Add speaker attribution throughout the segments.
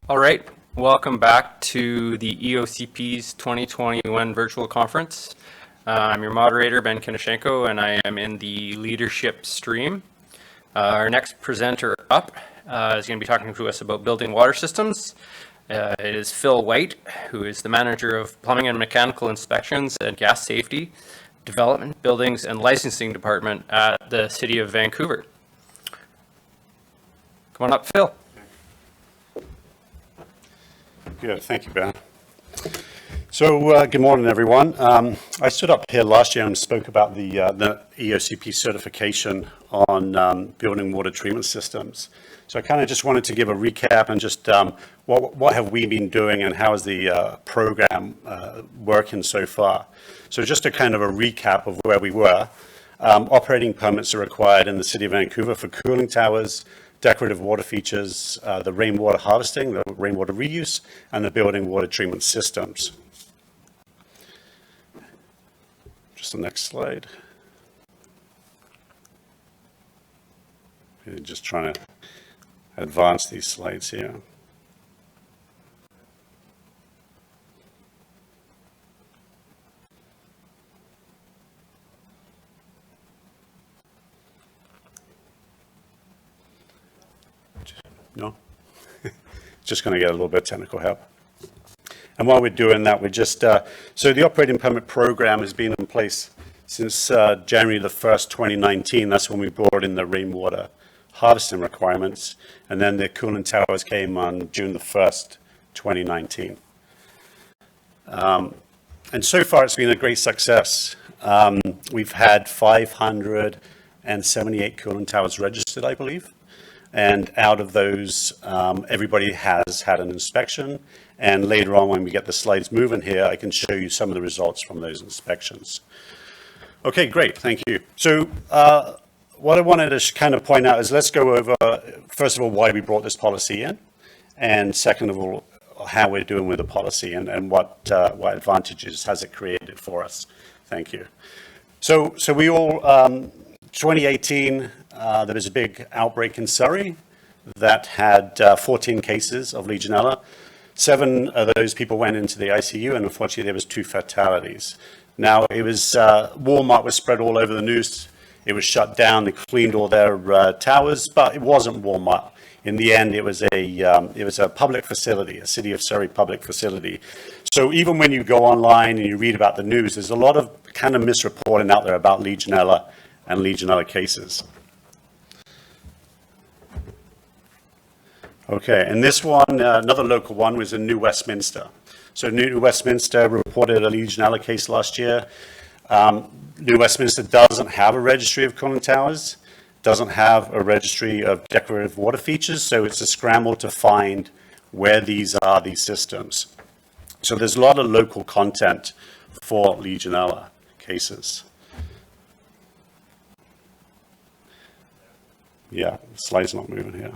Speaker 1: All right, welcome back to the EOCP's 2021 virtual conference. I'm your moderator, Ben Kinoshenko, and I am in the leadership stream. Our next presenter up is going to be talking to us about building water systems. It is Phil White, who is the manager of plumbing and mechanical inspections and gas safety, development, buildings, and licensing department at the City of Vancouver. Come on up, Phil.
Speaker 2: Good, thank you, Ben. So, good morning, everyone. I stood up here last year and spoke about the EOCP certification on building water treatment systems. So I kind of just wanted to give a recap and just what have we been doing and how is the program working so far. So just a kind of a recap of where we were. Operating permits are required in the City of Vancouver for cooling towers, decorative water features, the rainwater harvesting, the rainwater reuse, and the building water treatment systems. Just the next slide. Just trying to advance these slides here. No? Just going to get a little bit of technical help. And while we're doing that, we're just, so the operating permit program has been in place since January the 1st, 2019. That's when we brought in the rainwater harvesting requirements. And then the cooling towers came on June the 1st, 2019. And so far, it's been a great success. We've had 578 cooling towers registered, I believe. And out of those, everybody has had an inspection. And later on, when we get the slides moving here, I can show you some of the results from those inspections. Okay, great, thank you. So what I wanted to kind of point out is let's go over, first of all, why we brought this policy in. And second of all, how we're doing with the policy and what advantages has it created for us. Thank you. So we all, 2018, there was a big outbreak in Surrey that had 14 cases of Legionella. 7 of those people went into the ICU, and unfortunately there was 2 fatalities. Now, it was, Walmart was spread all over the news. It was shut down. They cleaned all their towers, but it wasn't Walmart. In the end, it was a public facility, a City of Surrey public facility. So even when you go online and you read about the news, there's a lot of kind of misreporting out there about Legionella and Legionella cases. Okay, and this one, another local one, was in New Westminster. So New Westminster reported a Legionella case last year. New Westminster doesn't have a registry of cooling towers, doesn't have a registry of decorative water features, so it's a scramble to find where these systems. So there's a lot of local content for Legionella cases. Yeah, the slide's not moving here.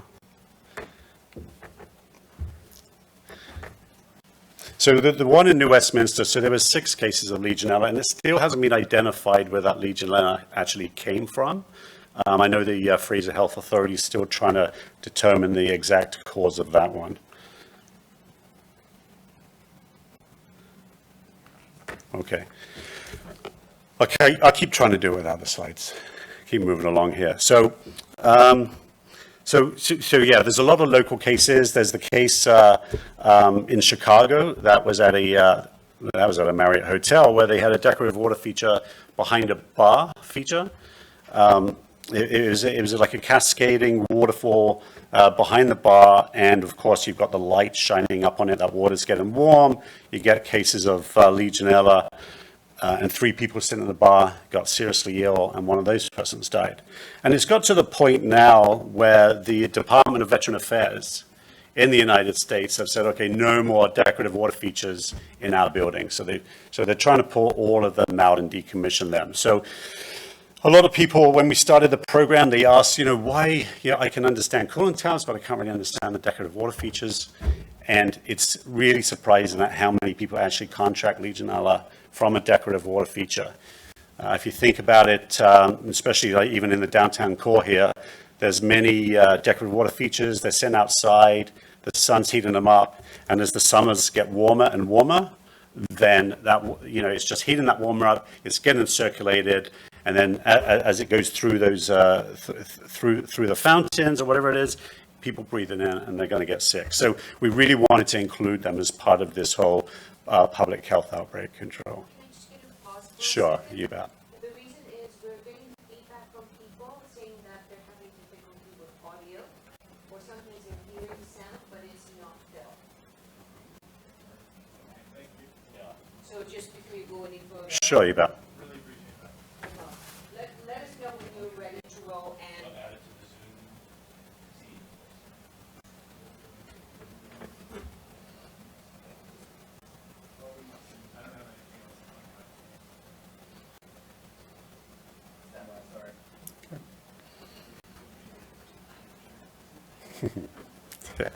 Speaker 2: So the one in New Westminster, so there were 6 cases of Legionella, and it still hasn't been identified where that Legionella actually came from. I know the Fraser Health Authority is still trying to determine the exact cause of that one. Okay, I'll keep trying to do it without the slides. Keep moving along here. So yeah, there's a lot of local cases. There's the case in Chicago that was at a Marriott hotel where they had a decorative water feature behind a bar feature. It was like a cascading waterfall behind the bar, and of course you've got the light shining up on it. That water's getting warm. You get cases of Legionella. And 3 people sitting in the bar got seriously ill, and one of those persons died. And it's got to the point now where the Department of Veteran Affairs in the United States have said, okay, no more decorative water features in our building. So they're trying to pull all of them out and decommission them. So a lot of people, when we started the program, they asked, why, I can understand cooling towers, but I can't really understand the decorative water features. And it's really surprising at how many people actually contract Legionella from a decorative water feature. If you think about it, especially even in the downtown core here, There's many decorative water features. They're sent outside. The sun's heating them up. And as the summers get warmer and warmer, then that, it's just heating that warmer up. It's getting circulated. And then as it goes through those, through the fountains or whatever it is, people breathe it in and they're going to get sick. So we really wanted to include them as part of this whole public health outbreak control.
Speaker 3: Can I just get a pause for a
Speaker 2: Sure,
Speaker 3: second?
Speaker 2: you bet.
Speaker 3: The reason is we're getting feedback from people saying that they're having difficulty with audio, or sometimes they're hearing sound, but it's not Phil. So just before you go any further.
Speaker 2: Sure, you bet.
Speaker 3: Let us know when you're ready to roll and.
Speaker 2: Yeah.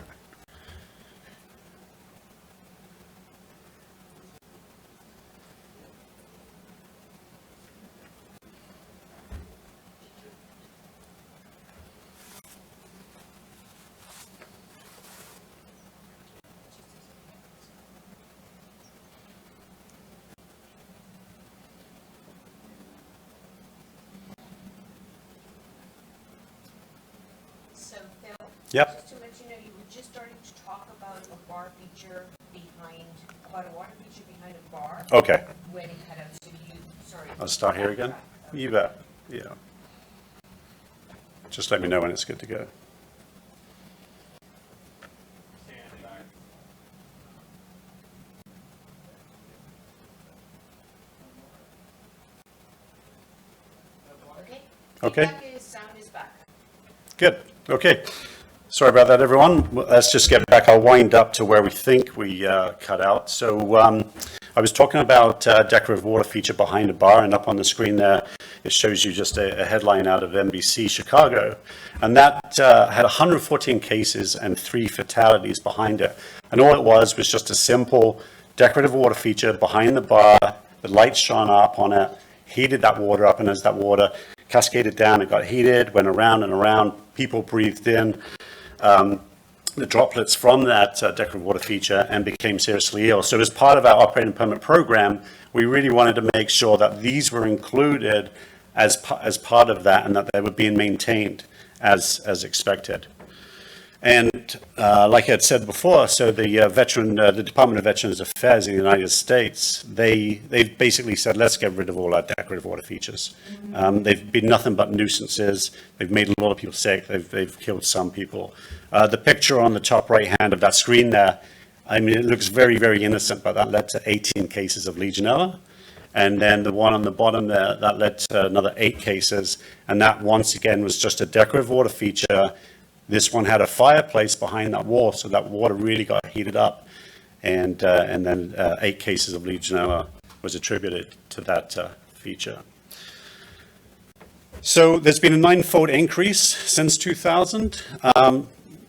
Speaker 3: So Phil.
Speaker 2: Yep.
Speaker 3: Just to let you know, you were just starting to talk about a bar feature about a water feature behind a bar.
Speaker 2: Okay.
Speaker 3: When it cut out, so you, sorry.
Speaker 2: I'll start here again. You bet. Yeah. Just let me know when it's good to go.
Speaker 3: Okay.
Speaker 2: Okay.
Speaker 3: Feedback is, sound is back.
Speaker 2: Good. Okay. Sorry about that, everyone. Let's just get back. I'll wind up to where we think we cut out. So I was talking about decorative water feature behind a bar, and up on the screen there, it shows you just a headline out of NBC Chicago. And that had 114 cases and 3 fatalities behind it. And all it was just a simple decorative water feature behind the bar. The lights shone up on it, heated that water up, and as that water cascaded down, it got heated, went around and around. People breathed in the droplets from that decorative water feature and became seriously ill. So as part of our operating permit program, we really wanted to make sure that these were included as part of that and that they were being maintained as expected. And like I had said before, so the Department of Veterans Affairs in the United States, they've basically said, let's get rid of all our decorative water features. They've been nothing but nuisances. They've made a lot of people sick. They've killed some people. The picture on the top right hand of that screen there, I mean, it looks very, very innocent, but that led to 18 cases of Legionella. And then the one on the bottom there, that led to another 8 cases. And that, once again, was just a decorative water feature. This one had a fireplace behind that wall, so that water really got heated up. And then 8 cases of Legionella was attributed to that feature. So there's been a 9-fold increase since 2000.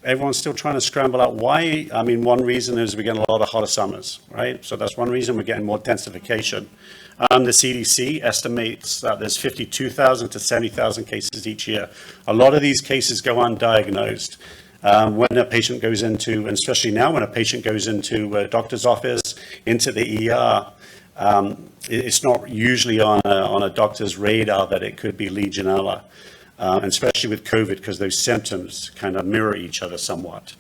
Speaker 2: Everyone's still trying to scramble out why. I mean, one reason is we're getting a lot of hotter summers, right? So that's one reason we're getting more densification. The CDC estimates that there's 52,000 to 70,000 cases each year. A lot of these cases go undiagnosed. When a patient goes into, and especially now when a patient goes into a doctor's office, into the ER, it's not usually on a doctor's radar that it could be Legionella, and especially with COVID, because those symptoms kind of mirror each other somewhat.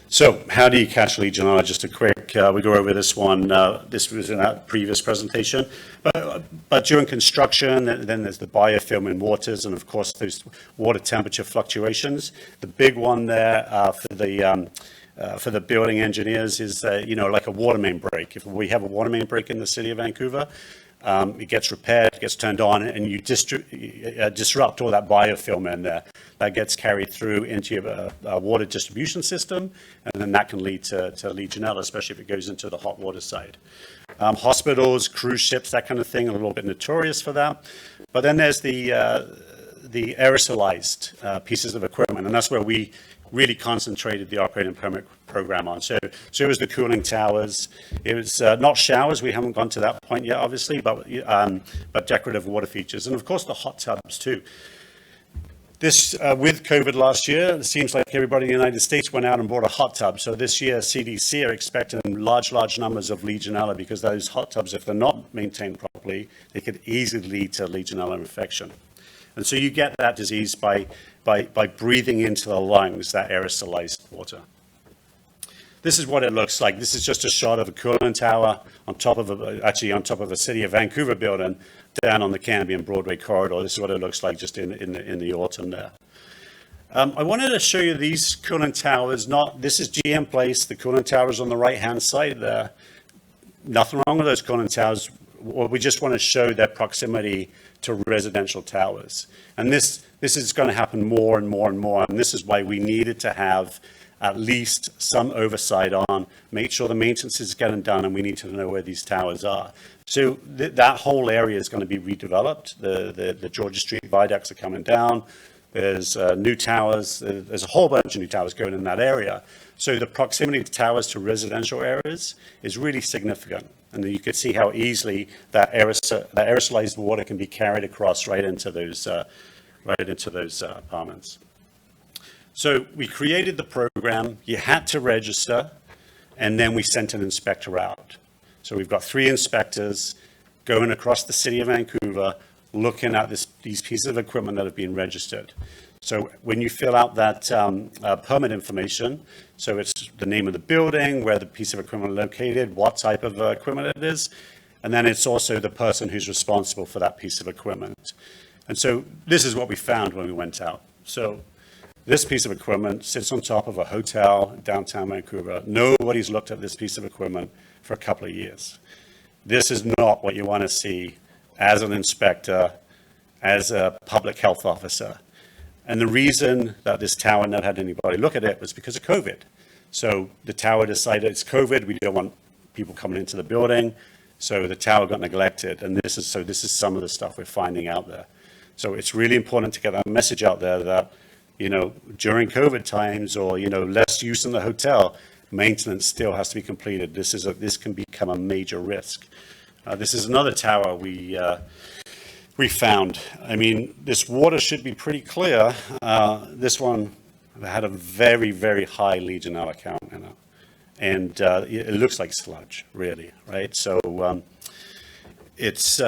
Speaker 2: So how do you catch Legionella? Just a quick, we go over this one. This was in our previous presentation. But during construction, then there's the biofilm in waters, and of course, those water temperature fluctuations. The big one there for the building engineers is, like a water main break. If we have a water main break in the city of Vancouver, it gets repaired, gets turned on, and you disrupt all that biofilm in there. That gets carried through into your water distribution system, and then that can lead to Legionella, especially if it goes into the hot water side. Hospitals, cruise ships, that kind of thing, are a little bit notorious for that. But then there's the aerosolized pieces of equipment, and that's where we really concentrated the operating permit program on. So it was the cooling towers. It was not showers. We haven't gone to that point yet, obviously, but decorative water features. And of course, the hot tubs too. This, with COVID last year, it seems like everybody in the United States went out and bought a hot tub. So this year, CDC are expecting large numbers of Legionella because those hot tubs, if they're not maintained properly, they could easily lead to Legionella infection. And so you get that disease by breathing into the lungs, that aerosolized water. This is what it looks like. This is just a shot of a cooling tower on top of a City of Vancouver building down on the Canby and Broadway corridor. This is what it looks like just in the autumn there. I wanted to show you these cooling towers. This is GM Place. The cooling tower is on the right-hand side there. Nothing wrong with those cooling towers. We just want to show their proximity to residential towers. And this is going to happen more and more and more. And this is why we needed to have at least some oversight on, make sure the maintenance is getting done, and we need to know where these towers are. So that whole area is going to be redeveloped. The Georgia Street viaducts are coming down. There's new towers. There's a whole bunch of new towers going in that area. So the proximity of towers to residential areas is really significant. And you can see how easily that aerosolized water can be carried across right into those apartments. So we created the program, you had to register, and then we sent an inspector out. So we've got 3 inspectors going across the City of Vancouver, looking at these pieces of equipment that have been registered. So when you fill out that permit information, so it's the name of the building, where the piece of equipment is located, what type of equipment it is, and then it's also the person who's responsible for that piece of equipment. And so this is what we found when we went out. So this piece of equipment sits on top of a hotel in downtown Vancouver. Nobody's looked at this piece of equipment for a couple of years. This is not what you want to see as an inspector, as a public health officer. And the reason that this tower never had anybody look at it was because of COVID. So the tower decided it's COVID, we don't want people coming into the building, so the tower got neglected. And this is some of the stuff we're finding out there. So it's really important to get that message out there that, during COVID times or, less use in the hotel, maintenance still has to be completed. This can become a major risk. This is another tower we found. I mean, this water should be pretty clear. This one had a very, very high Legionella count in it. And it looks like sludge, really, right? So this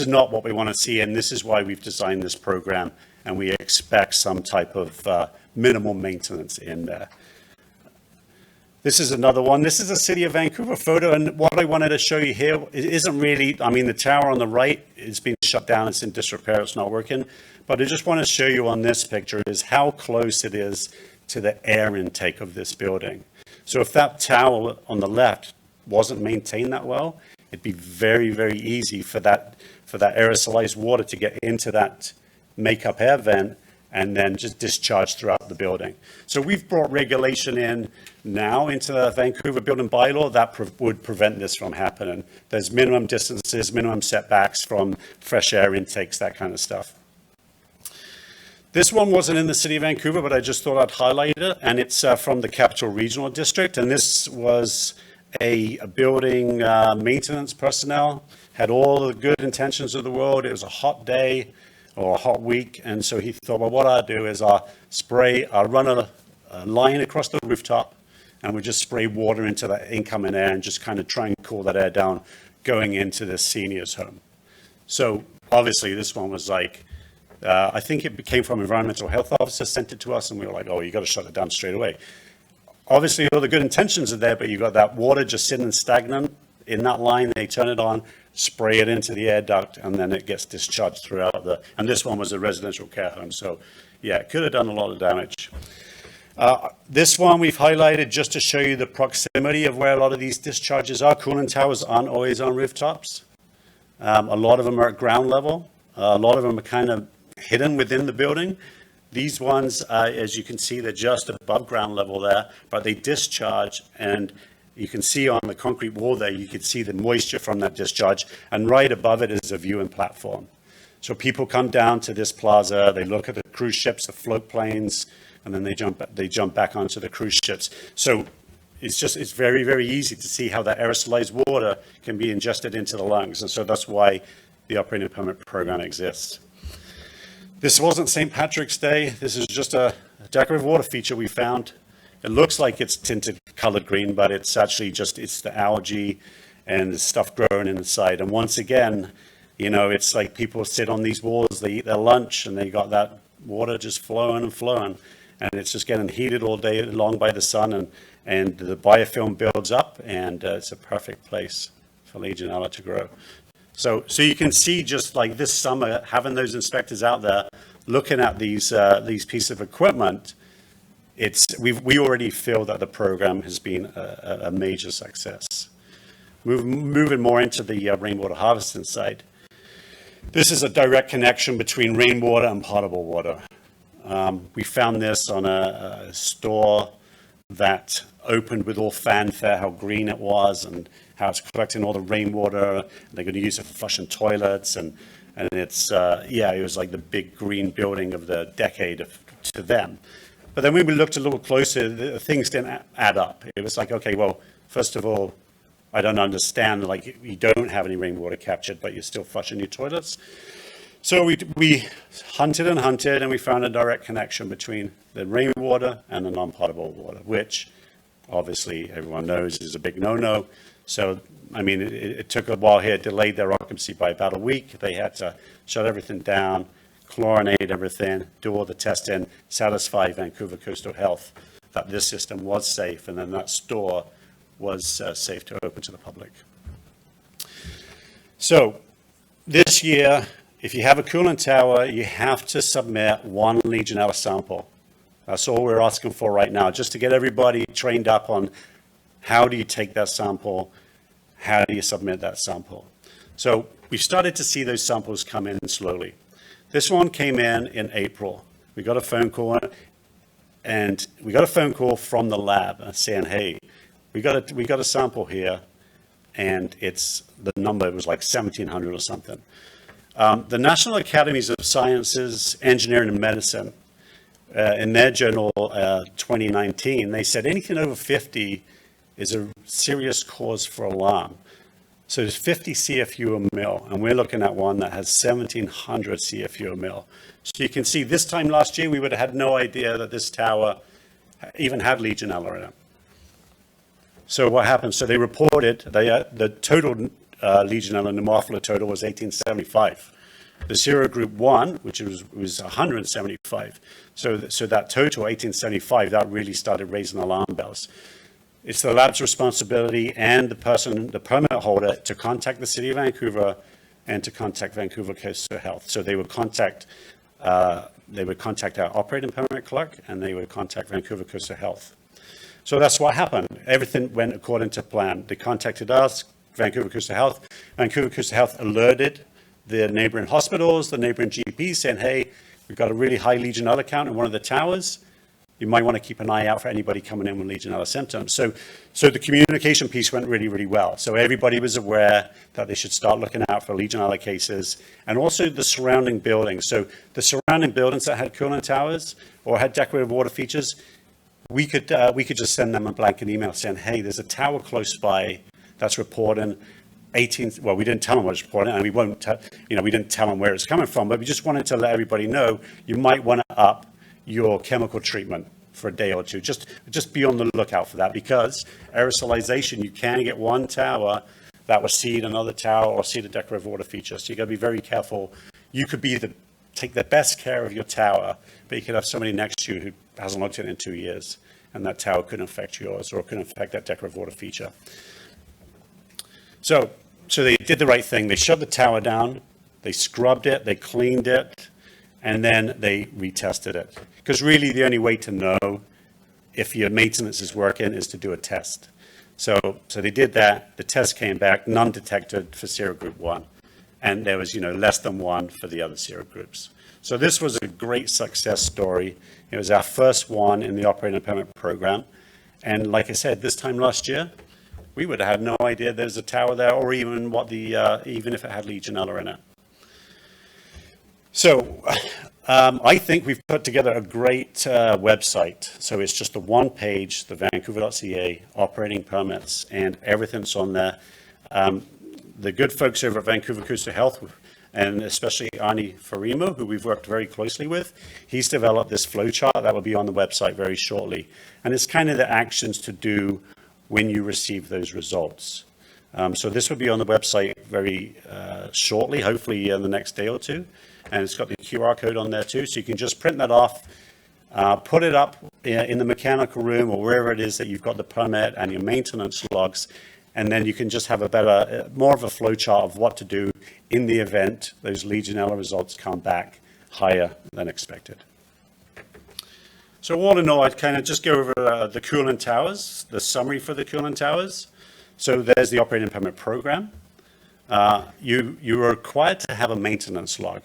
Speaker 2: is not what we want to see, and this is why we've designed this program, and we expect some type of minimal maintenance in there. This is another one. This is a City of Vancouver photo, and what I wanted to show you here isn't really, the tower on the right has been shut down, it's in disrepair, it's not working, but I just want to show you on this picture is how close it is to the air intake of this building. So if that tower on the left wasn't maintained that well, it'd be very, very easy for that aerosolized water to get into that makeup air vent and then just discharge throughout the building. So we've brought regulation in now into the Vancouver building bylaw that would prevent this from happening. There's minimum distances, minimum setbacks from fresh air intakes, that kind of stuff. This one wasn't in the City of Vancouver, but I just thought I'd highlight it, and it's from the Capital Regional District, and this was a building maintenance personnel, had all the good intentions of the world. It was a hot day or a hot week, and so he thought, well, what I'll do is I'll run a line across the rooftop, and we just spray water into that incoming air and just kind of try and cool that air down going into the senior's home. So obviously this one was like, I think it came from environmental health officer, sent it to us, and we were like, oh, you got to shut it down straight away. Obviously, all the good intentions are there, but you got that water just sitting stagnant in that line. They turn it on, spray it into the air duct, and then it gets discharged throughout and this one was a residential care home. So yeah, it could have done a lot of damage. This one we've highlighted just to show you the proximity of where a lot of these discharges are. Cooling towers aren't always on rooftops. A lot of them are at ground level. A lot of them are kind of hidden within the building. These ones, as you can see, they're just above ground level there, but they discharge, and you can see on the concrete wall there, you can see the moisture from that discharge, and right above it is a viewing platform. So people come down to this plaza, they look at the cruise ships, the float planes, and then they jump back onto the cruise ships. So it's very, very easy to see how that aerosolized water can be ingested into the lungs, and so that's why the operating permit program exists. This wasn't St. Patrick's Day. This is just a decorative water feature we found. It looks like it's tinted colored green, but it's actually just, it's the algae and the stuff growing inside. And once again, you know, it's like people sit on these walls, they eat their lunch, and they got that water just flowing and flowing. And it's just getting heated all day long by the sun, and the biofilm builds up, and it's a perfect place for Legionella to grow. So you can see, just like this summer, having those inspectors out there looking at these pieces of equipment, we already feel that the program has been a major success. Moving more into the rainwater harvesting side. This is a direct connection between rainwater and potable water. We found this on a store that opened with all fanfare, how green it was and how it's collecting all the rainwater. They're going to use it for flushing toilets, and it's, it was like the big green building of the decade to them. But then when we looked a little closer, the things didn't add up. It was like, okay, well, first of all, I don't understand, like, you don't have any rainwater captured, but you're still flushing your toilets. So we hunted and hunted, and we found a direct connection between the rainwater and the non-potable water, which obviously everyone knows is a big no-no. So, I mean, it took a while here. It delayed their occupancy by about a week. They had to shut everything down, chlorinate everything, do all the testing, satisfy Vancouver Coastal Health that this system was safe, and then that store was safe to open to the public. So this year, if you have a cooling tower, you have to submit one Legionella sample. That's all we're asking for right now, just to get everybody trained up on how do you take that sample, how do you submit that sample. So we've started to see those samples come in slowly. This one came in April. We got a phone call, and we got a phone call from the lab saying, hey, we got a sample here, and the number was like 1,700 or something. The National Academies of Sciences, Engineering and Medicine, in their journal 2019, they said anything over 50 is a serious cause for alarm. So there's 50 CFU a mil, and we're looking at one that has 1,700 CFU a mil. So you can see this time last year, we would have had no idea that this tower even had Legionella in it. So what happened? So they reported the total Legionella pneumophila total was 1875. The serogroup 1, which was 175. So that total 1875, that really started raising alarm bells. It's the lab's responsibility and the permit holder, to contact the City of Vancouver and to contact Vancouver Coastal Health. So they would contact our operating permit clerk, and they would contact Vancouver Coastal Health. So that's what happened. Everything went according to plan. They contacted us, Vancouver Coastal Health. Vancouver Coastal Health alerted the neighboring hospitals, the neighboring GPs, saying, hey, we've got a really high Legionella count in one of the towers. You might want to keep an eye out for anybody coming in with Legionella symptoms. So the communication piece went really, really well. So everybody was aware that they should start looking out for Legionella cases, and also the surrounding buildings. So the surrounding buildings that had cooling towers or had decorative water features, we could just send them a blanket email saying, hey, there's a tower close by that's reporting 18, well, we didn't tell them what it's reporting, and we didn't tell them where it's coming from, but we just wanted to let everybody know you might want to up your chemical treatment for a day or two. Just be on the lookout for that, because aerosolization, you can get one tower that will seed another tower or seed a decorative water feature. So you got to be very careful. You could take the best care of your tower, but you could have somebody next to you who hasn't looked at it in 2 years, and that tower couldn't affect yours, or couldn't affect that decorative water feature. So they did the right thing. They shut the tower down, they scrubbed it, they cleaned it, and then they retested it. Because really the only way to know if your maintenance is working is to do a test. So they did that. The test came back, none detected for serogroup 1. And there was, less than 1 for the other serogroups. So this was a great success story. It was our first one in the operating permit program. And like I said, this time last year, we would have had no idea there's a tower there, or even even if it had Legionella in it. So I think we've put together a great website. So it's just a one page, the Vancouver.ca operating permits, and everything's on there. The good folks over at Vancouver Coastal Health and especially Arnie Farimo, who we've worked very closely with. He's developed this flow chart that will be on the website very shortly. And it's kind of the actions to do when you receive those results. So this will be on the website very shortly, hopefully in the next day or two. And it's got the QR code on there too, so you can just print that off, put it up in the mechanical room or wherever it is that you've got the permit and your maintenance logs, and then you can just have a better, more of a flow chart of what to do in the event those Legionella results come back higher than expected. So all in all, I'd kind of just go over the coolant towers, the summary for the coolant towers. So there's the operating permit program. You are required to have a maintenance log.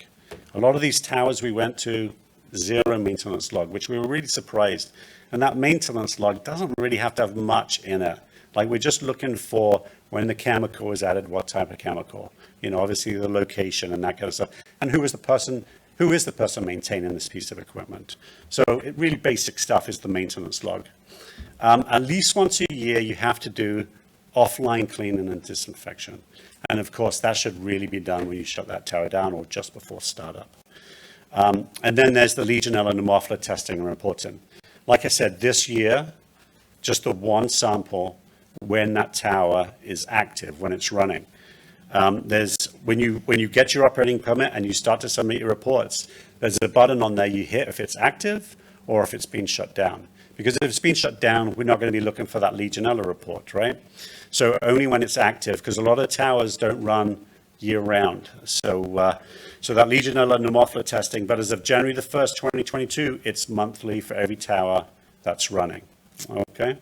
Speaker 2: A lot of these towers we went to, zero maintenance log, which we were really surprised. And that maintenance log doesn't really have to have much in it. Like, we're just looking for when the chemical is added, what type of chemical, obviously the location and that kind of stuff. And who is the person maintaining this piece of equipment? So it really basic stuff is the maintenance log. At least once a year, you have to do offline cleaning and disinfection. And of course, that should really be done when you shut that tower down or just before startup. And then there's the Legionella pneumophila testing and reporting. Like I said, this year, just the one sample when that tower is active, when it's running. When you get your operating permit and you start to submit your reports, there's a button on there you hit if it's active or if it's been shut down. Because if it's been shut down, we're not going to be looking for that Legionella report, right? So only when it's active, because a lot of towers don't run year-round. So that Legionella pneumophila testing, but as of January the 1st, 2022, it's monthly for every tower that's running, okay?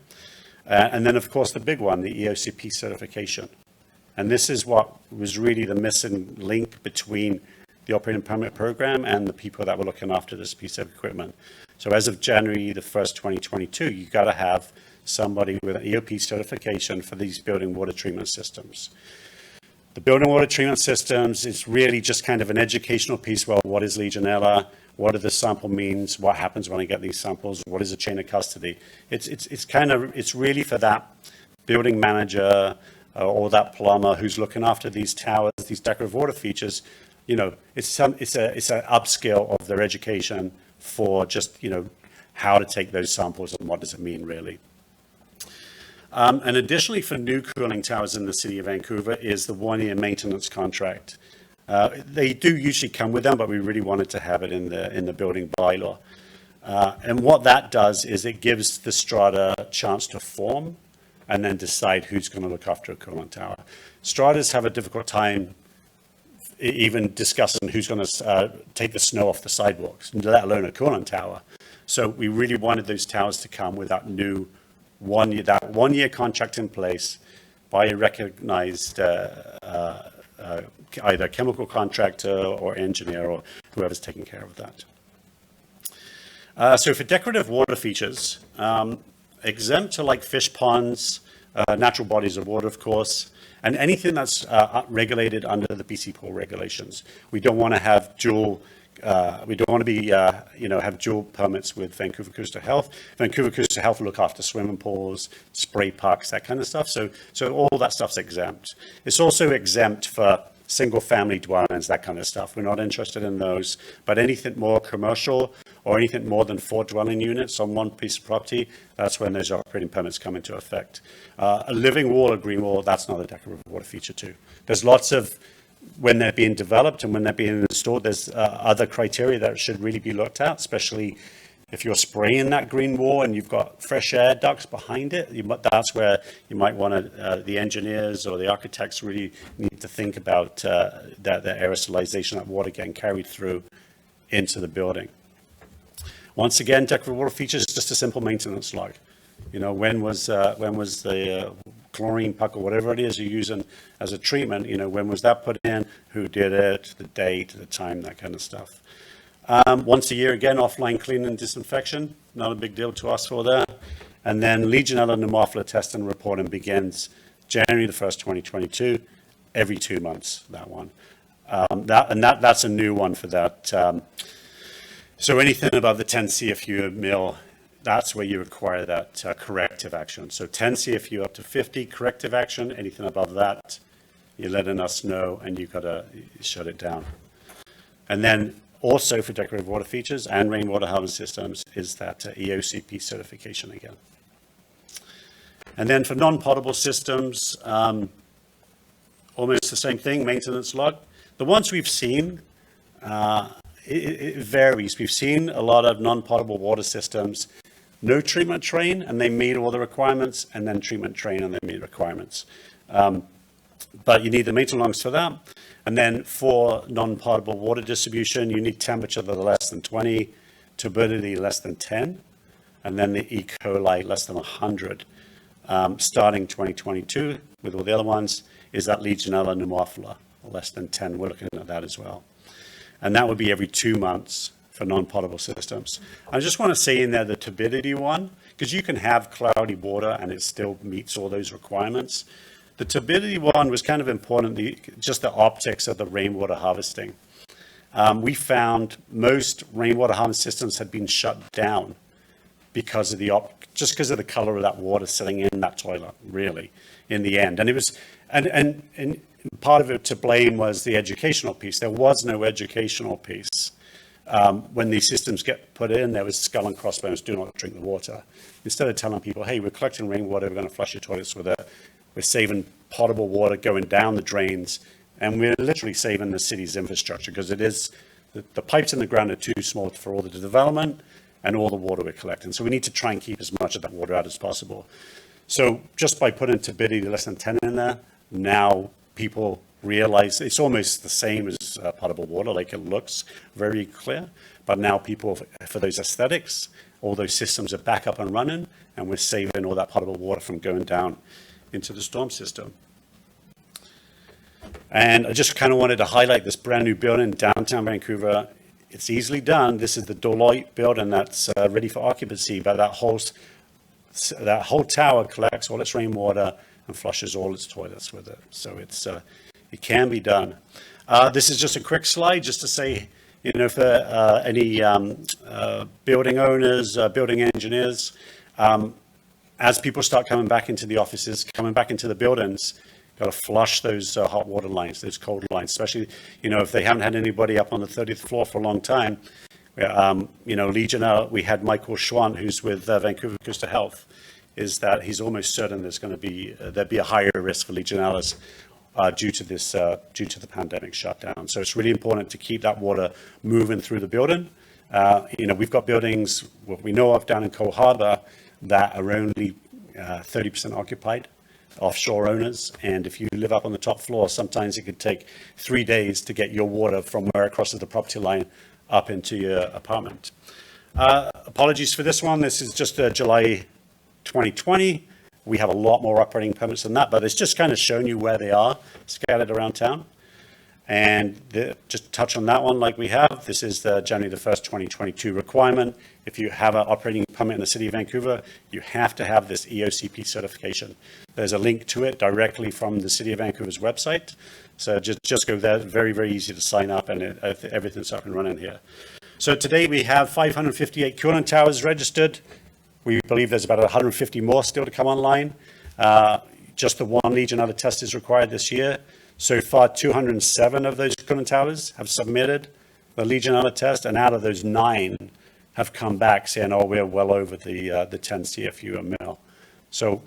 Speaker 2: And then, of course, the big one, the EOCP certification. And this is what was really the missing link between the operating permit program and the people that were looking after this piece of equipment. So as of January the 1st, 2022, you got to have somebody with an EOP certification for these building water treatment systems. The building water treatment systems is really just kind of an educational piece. Well, what is Legionella? What do the sample means? What happens when I get these samples? What is a chain of custody? It's really for that building manager or that plumber who's looking after these towers, these decorative water features. It's an upskill of their education for just, how to take those samples and what does it mean really. And additionally, for new cooling towers in the city of Vancouver is the one-year maintenance contract. They do usually come with them, but we really wanted to have it in the building bylaw. And what that does is it gives the strata a chance to form and then decide who's going to look after a cooling tower. Stratas have a difficult time even discussing who's going to take the snow off the sidewalks, let alone a cooling tower. So we really wanted those towers to come with that new one-year contract in place by a recognized either chemical contractor or engineer or whoever's taking care of that. So for decorative water features, exempt to like fish ponds, natural bodies of water, of course, and anything that's regulated under the BC pool regulations. We don't want to have dual. We don't want to be, have dual permits with Vancouver Coastal Health. Vancouver Coastal Health will look after swimming pools, spray parks, that kind of stuff. So all that stuff's exempt. It's also exempt for single-family dwellings, that kind of stuff. We're not interested in those. But anything more commercial or anything more than 4 dwelling units on one piece of property, that's when those operating permits come into effect. A living wall or green wall, that's not a decorative water feature too. There's lots of, when they're being developed and when they're being installed, there's other criteria that should really be looked at, especially if you're spraying that green wall and you've got fresh air ducts behind it. That's where you might want to, the engineers or the architects really need to think about the aerosolization, that water getting carried through into the building. Once again, decorative water features is just a simple maintenance log. When was the chlorine puck or whatever it is you're using as a treatment, when was that put in, who did it, the date, the time, that kind of stuff. Once a year, again, offline cleaning and disinfection, not a big deal to us for that. And then Legionella pneumophila test and reporting begins January the 1st, 2022, every 2 months, that one. That's a new one for that. So anything above the 10 CFU mil, that's where you require that corrective action. So 10 CFU up to 50 corrective action, anything above that, you're letting us know, and you've got to shut it down. And then also for decorative water features and rainwater harvest systems is that EOCP certification again. And then for non-potable systems, almost the same thing, maintenance log. The ones we've seen, it varies. We've seen a lot of non-potable water systems, no treatment train, and they meet all the requirements, and then treatment train, and they meet requirements. But you need the maintenance logs for that. And then for non-potable water distribution, you need temperature that are less than 20, turbidity less than 10, and then the E. coli less than 100. Starting 2022, with all the other ones, is that Legionella pneumophila, less than 10. We're looking at that as well. And that would be every 2 months for non-potable systems. I just want to say in there the turbidity one, because you can have cloudy water and it still meets all those requirements. The turbidity one was kind of important, just the optics of the rainwater harvesting. We found most rainwater harvest systems had been shut down because of just because of the color of that water sitting in that toilet, really, in the end. And it was, and part of it to blame was the educational piece. There was no educational piece. When these systems get put in, there was skull and crossbones, do not drink the water. Instead of telling people, hey, we're collecting rainwater, we're going to flush your toilets with it, we're saving potable water going down the drains, and we're literally saving the city's infrastructure, because it is, the pipes in the ground are too small for all the development and all the water we're collecting. So we need to try and keep as much of that water out as possible. So just by putting turbidity less than 10 in there, now people realize it's almost the same as potable water, like it looks very clear, but now people, for those aesthetics, all those systems are back up and running, and we're saving all that potable water from going down into the storm system. And I just kind of wanted to highlight this brand new building in downtown Vancouver. It's easily done. This is the Deloitte building that's ready for occupancy, but that whole tower collects all its rainwater and flushes all its toilets with it. So it can be done. This is just a quick slide just to say, you know, for any building owners, building engineers, as people start coming back into the offices, coming back into the buildings, got to flush those hot water lines, those cold lines, especially, you know, if they haven't had anybody up on the 30th floor for a long time. You know, Legionella, we had Michael Schwant, who's with Vancouver Coastal Health, is that he's almost certain there's going to be, there'd be a higher risk for Legionellas due to the pandemic shutdown. So it's really important to keep that water moving through the building. You know, we've got buildings, what we know of down in Cole Harbour, that are only 30% occupied, offshore owners. And if you live up on the top floor, sometimes it could take 3 days to get your water from where it crosses the property line up into your apartment. Apologies for this one. This is just July 2020. We have a lot more operating permits than that, but it's just kind of showing you where they are scattered around town. And just to touch on that one like we have, this is the January the 1st, 2022 requirement. If you have an operating permit in the City of Vancouver, you have to have this EOCP certification. There's a link to it directly from the City of Vancouver's website. So just go there, very, very easy to sign up, and everything's up and running here. So today we have 558 cooling towers registered. We believe there's about 150 more still to come online. Just the one Legionella test is required this year. So far, 207 of those cooling towers have submitted the Legionella test, and out of those 9 have come back saying, oh, we're well over the 10 CFU a mil. So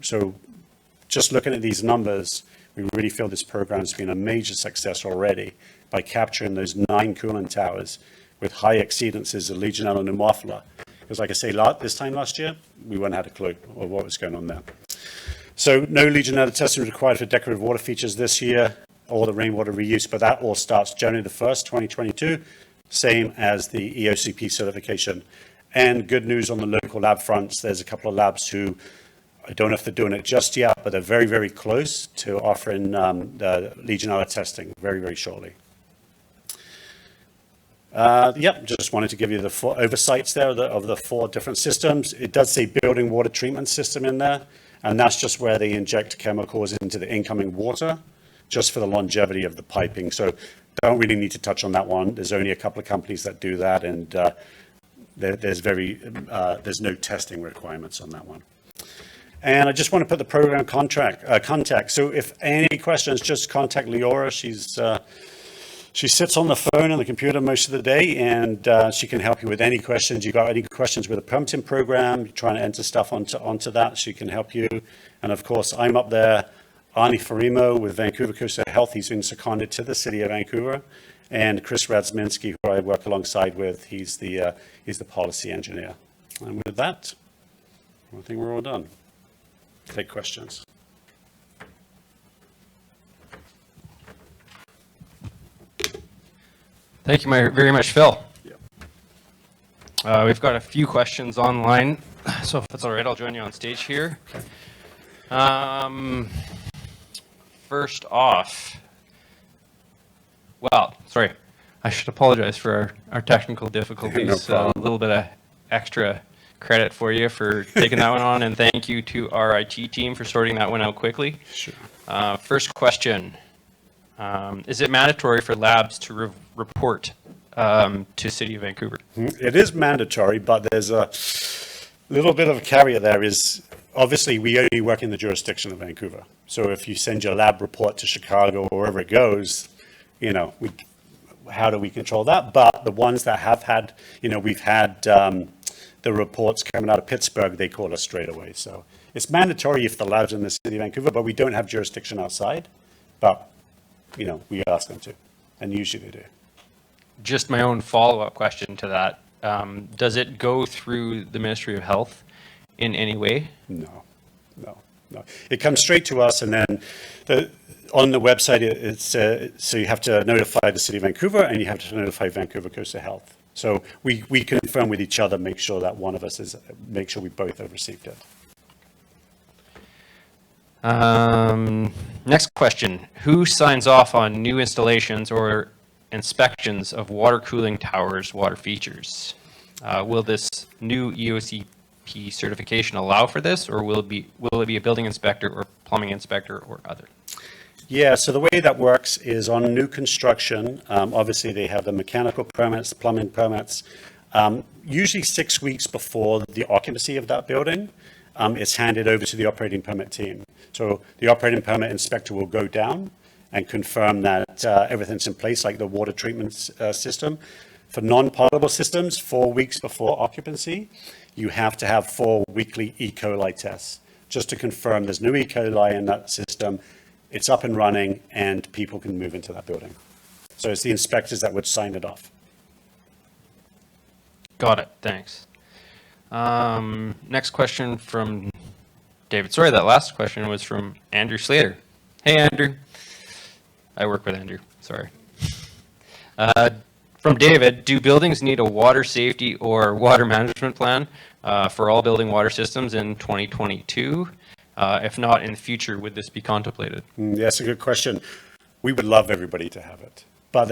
Speaker 2: just looking at these numbers, we really feel this program has been a major success already by capturing those 9 cooling towers with high exceedances of Legionella pneumophila. Because like I say, this time last year, we wouldn't have had a clue of what was going on there. So no Legionella testing required for decorative water features this year, or the rainwater reuse, but that all starts January the 1st, 2022, same as the EOCP certification. And good news on the local lab fronts, there's a couple of labs who, I don't know if they're doing it just yet, but they're very, very close to offering the Legionella testing very, very shortly. Just wanted to give you the 4 oversights there of the 4 different systems. It does say building water treatment system in there, and that's just where they inject chemicals into the incoming water, just for the longevity of the piping. So don't really need to touch on that one. There's only a couple of companies that do that, and there's no testing requirements on that one. And I just want to put the program contact. So if any questions, just contact Leora. She sits on the phone and the computer most of the day, and she can help you with any questions. You got any questions with the permitting program, you're trying to enter stuff onto that, she can help you. And of course, I'm up there, Arnie Farimo with Vancouver Coastal Health. He's been seconded to the city of Vancouver. And Chris Radsminski, who I work alongside with, he's the policy engineer. And with that, I think we're all done. Take questions.
Speaker 1: Thank you very much, Phil.
Speaker 2: Yeah.
Speaker 1: We've got a few questions online, so if it's all right, I'll join you on stage here. First off, well, sorry, I should apologize for our technical difficulties.
Speaker 2: No problem.
Speaker 1: A little bit of extra credit for you for taking that one on, and thank you to our IT team for sorting that one out quickly.
Speaker 2: Sure.
Speaker 1: First question. Is it mandatory for labs to report to City of Vancouver?
Speaker 2: It is mandatory, but there's a little bit of a caveat there is, obviously, we only work in the jurisdiction of Vancouver. So if you send your lab report to Chicago or wherever it goes, how do we control that? But the ones that have had, we've had the reports coming out of Pittsburgh, they call us straight away. So it's mandatory if the lab's in the City of Vancouver, but we don't have jurisdiction outside. But we ask them to, and usually they do.
Speaker 1: Just my own follow-up question to that. Does it go through the Ministry of Health in any way?
Speaker 2: No. It comes straight to us, and then on the website, it's so you have to notify the City of Vancouver, and you have to notify Vancouver Coastal Health. So we confirm with each other, make sure that one of us make sure we both have received it.
Speaker 1: Next question. Who signs off on new installations or inspections of water cooling towers water features? Will this new EOCP certification allow for this, or will it be a building inspector or plumbing inspector or other?
Speaker 2: Yeah, so the way that works is on new construction, obviously they have the mechanical permits, the plumbing permits, usually 6 weeks before the occupancy of that building. It's handed over to the operating permit team. So the operating permit inspector will go down and confirm that everything's in place, like the water treatment system. For non-potable systems, 4 weeks before occupancy, you have to have 4 weekly E. coli tests, just to confirm there's no E. coli in that system, it's up and running, and people can move into that building. So it's the inspectors that would sign it off.
Speaker 1: Got it, thanks. Next question from David. Sorry, that last question was from Andrew Slater. Hey, Andrew. I work with Andrew, sorry. From David, do buildings need a water safety or water management plan for all building water systems in 2022? If not, in the future, would this be contemplated?
Speaker 2: That's a good question. We would love everybody to have it. But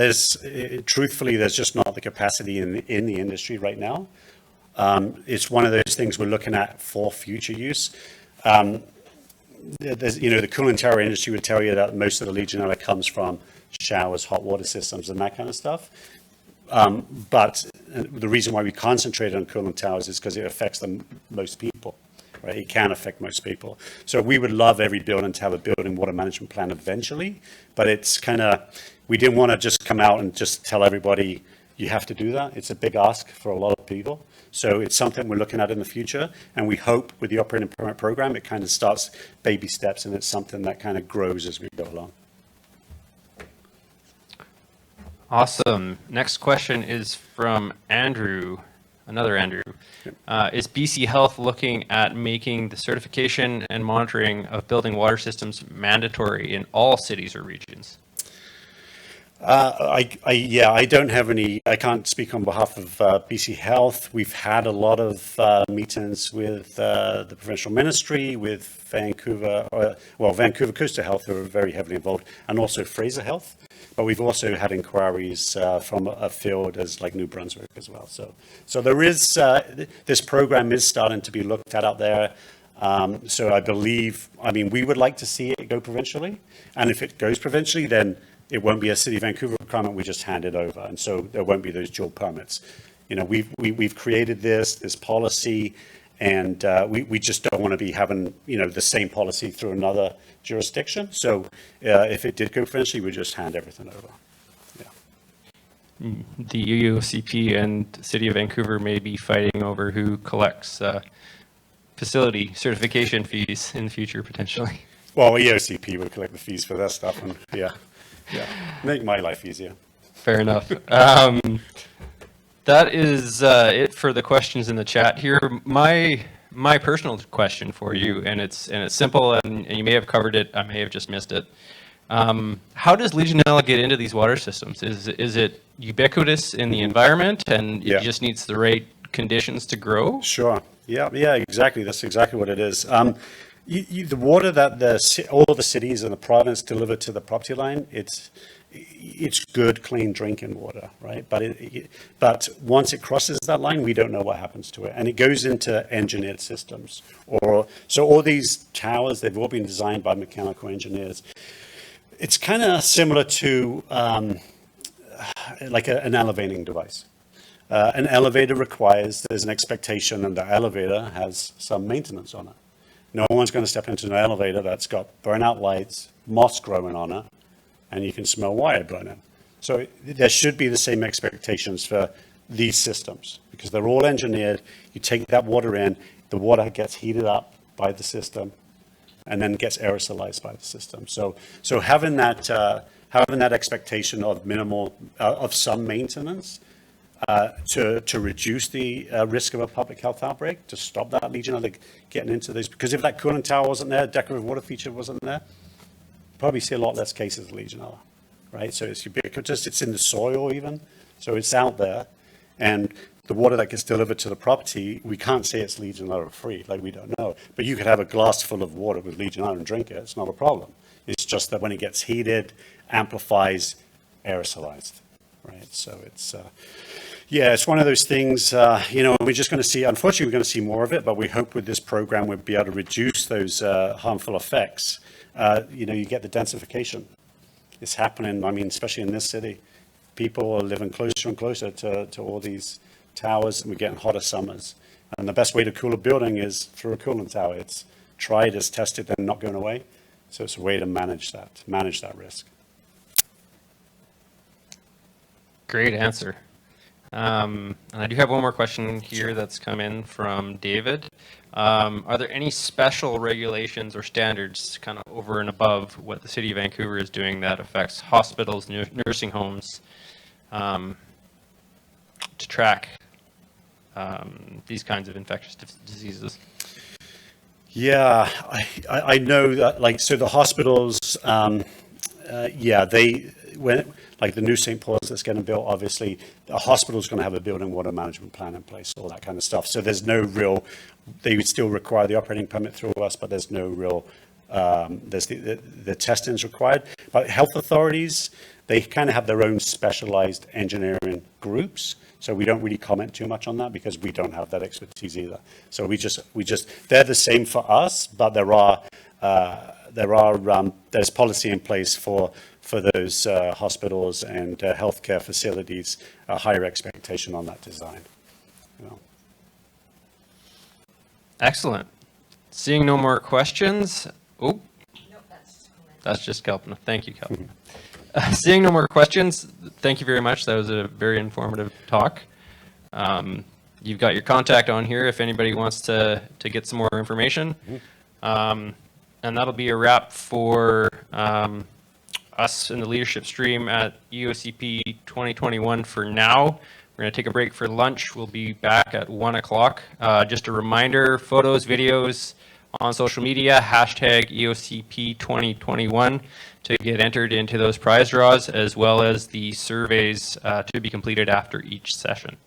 Speaker 2: truthfully, there's just not the capacity in the industry right now. It's one of those things we're looking at for future use. The cooling tower industry would tell you that most of the Legionella comes from showers, hot water systems, and that kind of stuff. But the reason why we concentrate on cooling towers is because it affects most people, right? It can affect most people. So we would love every building to have a building water management plan eventually, but it's we didn't want to just come out and just tell everybody you have to do that. It's a big ask for a lot of people. So it's something we're looking at in the future, and we hope with the operating permit program, it kind of starts baby steps, and it's something that kind of grows as we go along.
Speaker 1: Awesome. Next question is from Andrew, another Andrew. Is BC Health looking at making the certification and monitoring of building water systems mandatory in all cities or regions? I don't have any, I can't speak on behalf of BC Health. We've had a lot of meetings with the provincial ministry, with Vancouver Coastal Health, who are very heavily involved, and also Fraser Health. But we've also had inquiries from a field as like New Brunswick as well. So there is, this program is starting to be looked at out there. So I believe, we would like to see it go provincially. And if it goes provincially, then it won't be a City of Vancouver requirement, we just hand it over. And so there won't be those dual permits. We've created this policy,
Speaker 2: And we just don't want to be having, the same policy through another jurisdiction. So if it did go provincially, we'd just hand everything over. Yeah.
Speaker 1: The EOCP and City of Vancouver may be fighting over who collects facility certification fees in the future, potentially.
Speaker 2: Well, EOCP would collect the fees for that stuff, and make my life easier.
Speaker 1: Fair enough. That is it for the questions in the chat here. My personal question for you, and it's simple, and you may have covered it, I may have just missed it. How does Legionella get into these water systems? Is it ubiquitous in the environment, and it just needs the right conditions to grow?
Speaker 2: Sure. Yeah, exactly. That's exactly what it is. The water that all the cities and the province deliver to the property line, it's good, clean drinking water, right? But once it crosses that line, we don't know what happens to it, and it goes into engineered systems. So all these towers, they've all been designed by mechanical engineers. It's kind of similar to like an elevating device. An elevator there's an expectation, and the elevator has some maintenance on it. No one's going to step into an elevator that's got burnout lights, moss growing on it, and you can smell wire burning. So there should be the same expectations for these systems, because they're all engineered. You take that water in, the water gets heated up by the system, and then gets aerosolized by the system. So having that expectation of of some maintenance to reduce the risk of a public health outbreak, to stop that Legionella getting into those. Because if that cooling tower wasn't there, decorative water feature wasn't there, probably see a lot less cases of Legionella, right? So it's ubiquitous, it's in the soil even, so it's out there. And the water that gets delivered to the property, we can't say it's Legionella free, like we don't know. But you could have a glass full of water with Legionella and drink it, it's not a problem. It's just that when it gets heated, amplifies, aerosolized, right? So it's, it's one of those things, we're just going to see, unfortunately, we're going to see more of it, but we hope with this program we'll be able to reduce those harmful effects. You get the densification. It's happening, especially in this city. People are living closer and closer to all these towers, and we're getting hotter summers. And the best way to cool a building is through a cooling tower. It's tried, it's tested, and not going away. So it's a way to manage that risk.
Speaker 1: Great answer. And I do have one more question here that's come in from David. Are there any special regulations or standards kind of over and above what the City of Vancouver is doing that affects hospitals, nursing homes, to track these kinds of infectious diseases?
Speaker 2: Yeah, I know that, so the hospitals, like the new St. Paul's that's getting built, obviously, a hospital's going to have a building water management plan in place, all that kind of stuff. So there's no real, they would still require the operating permit through us, but there's no real, there's the testing's required. But health authorities, they kind of have their own specialized engineering groups. So we don't really comment too much on that because we don't have that expertise either. So they're the same for us, but there's policy in place for those hospitals and healthcare facilities, a higher expectation on that design.
Speaker 1: Excellent. Seeing no more questions. Oh,
Speaker 3: No, that's just comment.
Speaker 1: that's just Kalpana. Thank you, Kalpana. Seeing no more questions, thank you very much. That was a very informative talk. You've got your contact on here if anybody wants to get some more information. And that'll be a wrap for us in the leadership stream at EOCP 2021 for now. We're going to take a break for lunch. We'll be back at 1 o'clock. Just a reminder, photos, videos on social media, hashtag EOCP2021 to get entered into those prize draws, as well as the surveys to be completed after each session.